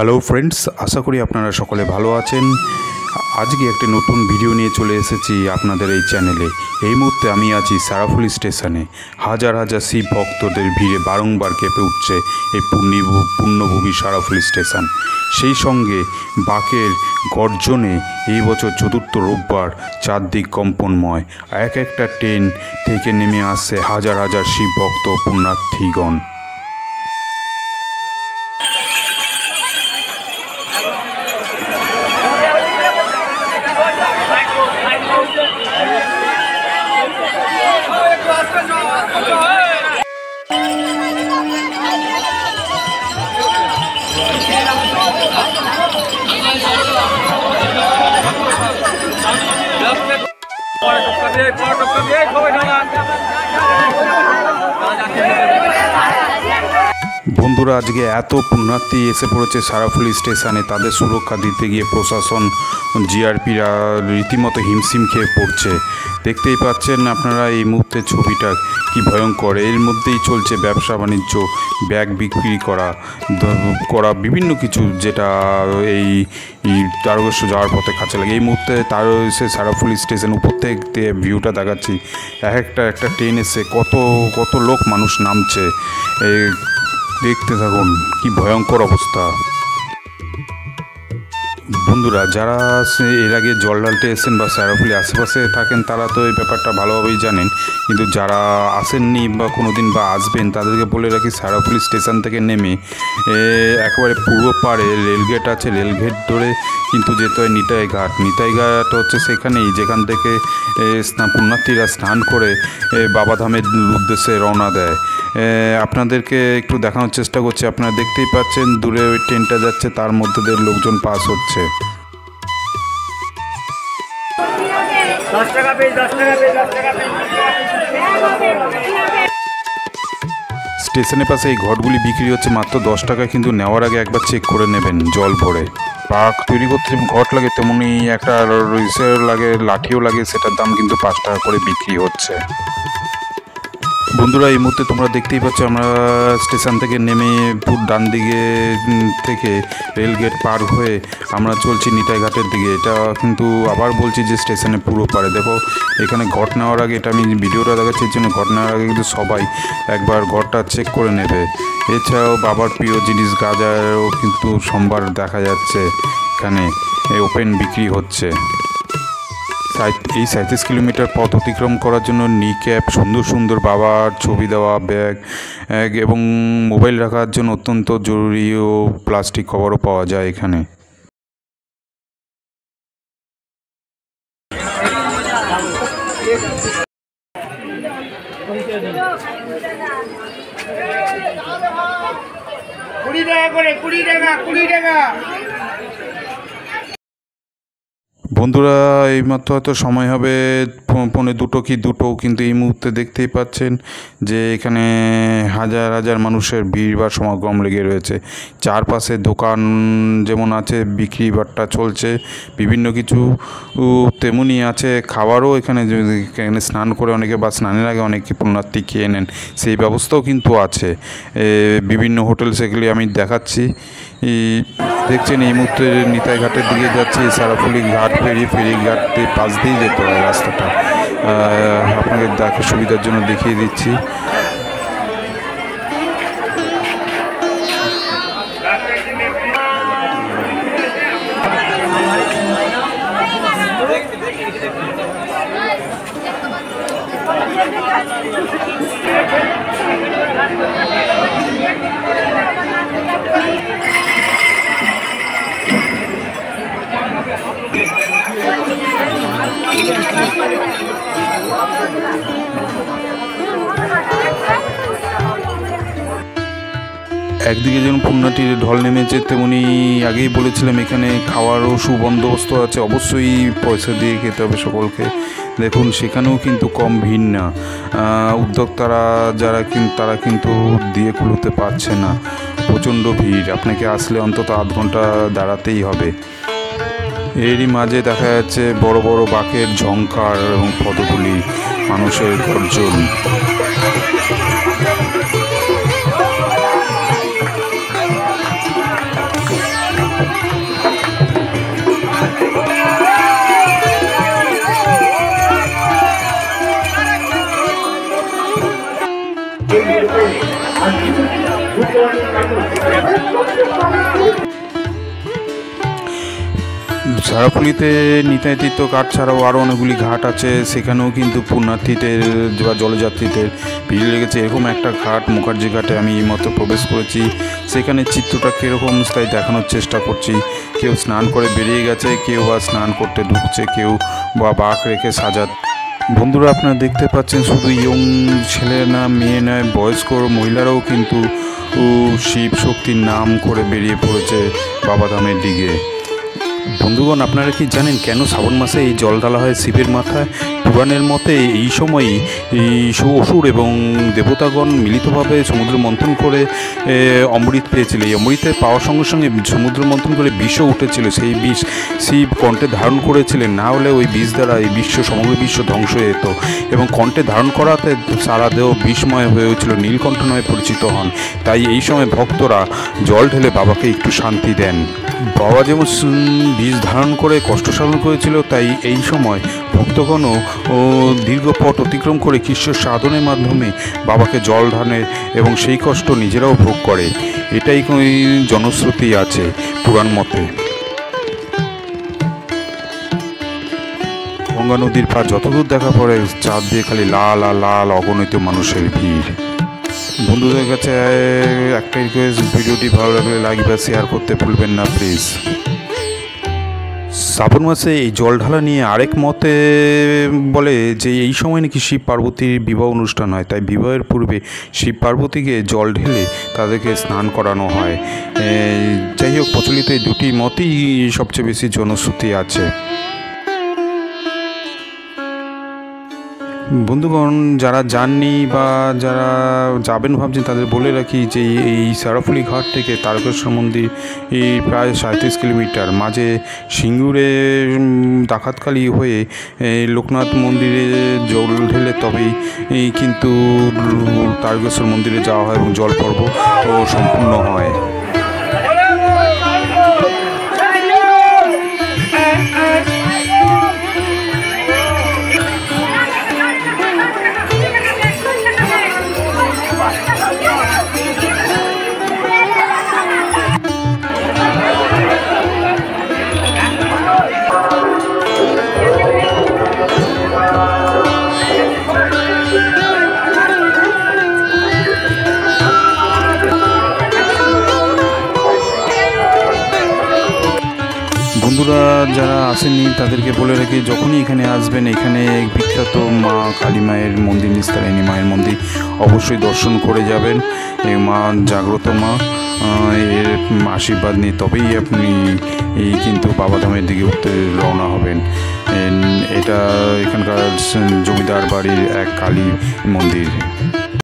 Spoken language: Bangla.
হ্যালো ফ্রেন্ডস, আশা করি আপনারা সকলে ভালো আছেন। আজকে একটি নতুন ভিডিও নিয়ে চলে এসেছি আপনাদের এই চ্যানেলে। এই মুহূর্তে আমি আছি সারাফুলি স্টেশনে। হাজার হাজার শিব ভক্তদের ভিড়ে বারংবার কেঁপে উঠছে এই পুণ্যভূমি সারাফুলি স্টেশন। সেই সঙ্গে বাকের গর্জনে এই বছর চতুর্থ রোববার চারদিক কম্পনময়। এক একটা ট্রেন থেকে নেমে আসছে হাজার হাজার শিব ভক্ত পুণ্যার্থীগণ। বন্ধুরা, আজকে এত পুণ্যার্থী এসে পড়েছে সারাফুলি স্টেশনে, তাদের সুরক্ষা দিতে গিয়ে প্রশাসন জিআরপিরা রীতিমতো হিমশিম খেয়ে পড়ছে। দেখতেই পাচ্ছেন আপনারা এই মুহূর্তে ছবিটা কি ভয়ঙ্কর। এর মধ্যেই চলছে ব্যবসা বাণিজ্য, ব্যাগ বিক্রি করা বিভিন্ন কিছু, যেটা এই তারকেশ্বর যাওয়ার পথে কাছে লাগে। এই মুহূর্তে তার এসে সারাফুলি স্টেশন উপর থেকে ভিউটা দেখাচ্ছি। একটা ট্রেন এসে কত লোক মানুষ নামছে, দেখতে থাকুন কি ভয়ঙ্কর অবস্থা। বন্ধুরা, যারা এর আগে জল ঢালতে এসেছেন বা সারাফুলি আশেপাশে থাকেন তারা তো এই ব্যাপারটা ভালোভাবেই জানেন, কিন্তু যারা আসেননি বা কোনো দিন বা আসবেন তাদেরকে বলে রাখি, সারাফুলি স্টেশন থেকে নেমে একেবারে পূর্ব পাড়ে রেলগেট আছে, রেলগেট ধরে কিন্তু যেতে হয় নিতাই ঘাট। নিতাই ঘাট হচ্ছে সেখানেই যেখান থেকে পুণ্যার্থীরা স্নান করে বাবাধামের উদ্দেশ্যে রওনা দেয়। আপনাদেরকে একটু দেখানোর চেষ্টা করছি। আপনারা দেখতেই পাচ্ছেন দূরে ওই ট্রেনটা যাচ্ছে, তার মধ্যে দিয়ে লোকজন পাস হচ্ছে। স্টেশনের পাশে এই ঘটগুলি বিক্রি হচ্ছে মাত্র 10 টাকা, কিন্তু নেওয়ার আগে একবার চেক করে নেবেন জল ভরে। পাক তৈরি করতে যেমন ঘট লাগে তেমনি একটা রিসেও লাগে, লাঠিও লাগে, সেটার দাম কিন্তু 5 টাকা করে বিক্রি হচ্ছে। বন্ধুরা, এই মুহূর্তে তোমরা দেখতেই পাচ্ছ আমরা স্টেশন থেকে নেমে ডান দিকে থেকে রেলগেট পার হয়ে আমরা চলছি নিতাই ঘাটের দিকে। এটা কিন্তু আবার বলছি যে স্টেশনে পুরো পারে দেখো, এখানে ঘট নেওয়ার আগে, এটা আমি ভিডিওটা দেখাচ্ছি এর জন্য, ঘট নেওয়ার আগে কিন্তু সবাই একবার ঘরটা চেক করে নেবে। এছাড়াও বাবার প্রিয় জিনিস গাজারও কিন্তু সোমবার দেখা যাচ্ছে এখানে ওপেন বিক্রি হচ্ছে। এই 37 কিলোমিটার পথ অতিক্রম করার জন্য নি ক্যাপ, সুন্দর সুন্দর বাবার ছবি দেওয়া ব্যাগ এবং মোবাইল রাখার জন্য অত্যন্ত জরুরি ও প্লাস্টিক কভারও পাওয়া যায় এখানে। বন্ধুরা, এইমাত্র হয়তো সময় হবে 1:45 কি 2, কিন্তু এই মুহূর্তে দেখতেই পাচ্ছেন যে এখানে হাজার হাজার মানুষের ভিড় বা সমাগম লেগে রয়েছে। চারপাশে দোকান যেমন আছে, বিক্রি বাট্টা চলছে বিভিন্ন কিছু, তেমনি আছে খাবারও। এখানে স্নান করে অনেকে বা স্নানের আগে অনেকে পুণ্যার্থী খেয়ে নেন, সেই ব্যবস্থাও কিন্তু আছে বিভিন্ন হোটেল, সেগুলি আমি দেখাচ্ছি। দেখছেন এই মুহূর্তে নিতাই ঘাটের দিকে যাচ্ছি। সারাফুলি ঘাট পেরিয়ে ফেরিঘাটের পাশ দিয়েই যেতে হয় রাস্তাটা, আপনাদের দেখার সুবিধার জন্য দেখিয়ে দিচ্ছি। একদিকে যেমন পুণ্যার্থীর ঢল নেমেছে, তেমনি আগেই বলেছিলাম এখানে খাওয়ারও সুবন্দোবস্ত আছে। অবশ্যই পয়সা দিয়ে খেতে হবে সকলকে। দেখুন সেখানেও কিন্তু কম ভিড় না, উদ্যোক্তারা যারা তারা কিন্তু দিয়ে কুলোতে পারছে না, প্রচণ্ড ভিড়। আপনাকে আসলে অন্তত আধ ঘন্টা দাঁড়াতেই হবে। এরই মাঝে দেখা যাচ্ছে বড় বড় বাকের ঝংকার এবং পদগুলি, মানুষের গর্জন। সারাফুলিতে নিতাই তীর্থ ঘাট ছাড়াও আরও অনেকগুলি ঘাট আছে, সেখানেও কিন্তু পুণ্যার্থীদের বা জলযাত্রীদের ভিড় লেগেছে। এরকম একটা ঘাট মুখার্জি ঘাটে আমি এইমাত্র প্রবেশ করেছি। সেখানে চিত্রটা কীরকম তাই দেখানোর চেষ্টা করছি। কেউ স্নান করে বেরিয়ে গেছে, কেউ বা স্নান করতে ঢুকছে, কেউ বা বাঁক রেখে সাজাত। বন্ধুরা, আপনারা দেখতে পাচ্ছেন শুধু ইয়ং ছেলে না, মেয়ে নয়, বয়স্ক মহিলারাও কিন্তু শিব শক্তির নাম করে বেরিয়ে পড়েছে বাবাধামের দিকে। বন্ধুগণ, আপনারা কি জানেন কেন শ্রাবণ মাসে এই জল ঢালা হয় শিবের মাথায়? পুরাণের মতে এই সময়ই অসুর এবং দেবতাগণ মিলিতভাবে সমুদ্র মন্থন করে অমৃত পেয়েছিল। এই অমৃতের পাওয়ার সঙ্গে সঙ্গে সমুদ্র মন্থন করে বিষও উঠেছিল। সেই বিষ শিব কণ্ঠে ধারণ করেছিলেন, না হলে ওই বিষ দ্বারা এই সমগ্র বিশ্ব ধ্বংস হয়ে যেত। এবং কণ্ঠে ধারণ করাতে সারা দেহ বিষময় হয়েছিল, নীলকণ্ঠ নামে পরিচিত হন। তাই এই সময় ভক্তরা জল ঢেলে বাবাকে একটু শান্তি দেন। বাবা যেমন বিষ ধারণ করে কষ্ট সাধন করেছিল, তাই এই সময় ভক্তগণও দীর্ঘ পথ অতিক্রম করে ঈশ্বর সাধনের মাধ্যমে বাবাকে জল ঢালে এবং সেই কষ্ট নিজেরাও ভোগ করে। এটাই জনশ্রুতি আছে পুরাণ মতে। গঙ্গা নদীর পার যতদূর দেখা পড়ে চাঁদ দিয়ে খালি লাল আর লাল অগণিত মানুষের ভিড়। বন্ধুদের কাছে একটা রিকোয়েস্ট, ভিডিওটি ভালো লাগলে লাইক বা শেয়ার করতে ভুলবেন না প্লিজ। শ্রাবণ মাসে এই জল ঢালা নিয়ে আরেক মতে বলে যে এই সময় নাকি শিব পার্বতীর বিবাহ অনুষ্ঠান হয়, তাই বিবাহের পূর্বে শিব পার্বতীকে জল ঢেলে তাদেরকে স্নান করানো হয়। যাই হোক, প্রচলিত এই দুটি মতই সবচেয়ে বেশি জনশ্রুতি আছে। বন্ধুগণ, যারা যাননি বা যারা যাবেন ভাবছেন তাদের বলে রাখি যে এই সারাফুলি ঘাট থেকে তারকেশ্বর মন্দির এই প্রায় 37 কিলোমিটার, মাঝে সিঙ্গুরে ডাকাতকালী হয়ে লোকনাথ মন্দিরে জল ঢেলে তবেই কিন্তু তারকেশ্বর মন্দিরে যাওয়া হয় এবং জল পর্ব সম্পূর্ণ হয়। বন্ধুরা, যারা আসেননি তাদেরকে বলে রাখি, যখনই এখানে আসবেন এখানে বিখ্যাত মা কালী মায়ের মন্দির, নিস্তারিণী মায়ের মন্দির অবশ্যই দর্শন করে যাবেন। এই মা জাগ্রত মা, এর আশীর্বাদ নিয়ে তবেই আপনি কিন্তু বাবাধামের দিকে উঠতে রওনা হবেন। এটা এখানকার জমিদার বাড়ির এক কালী মন্দির।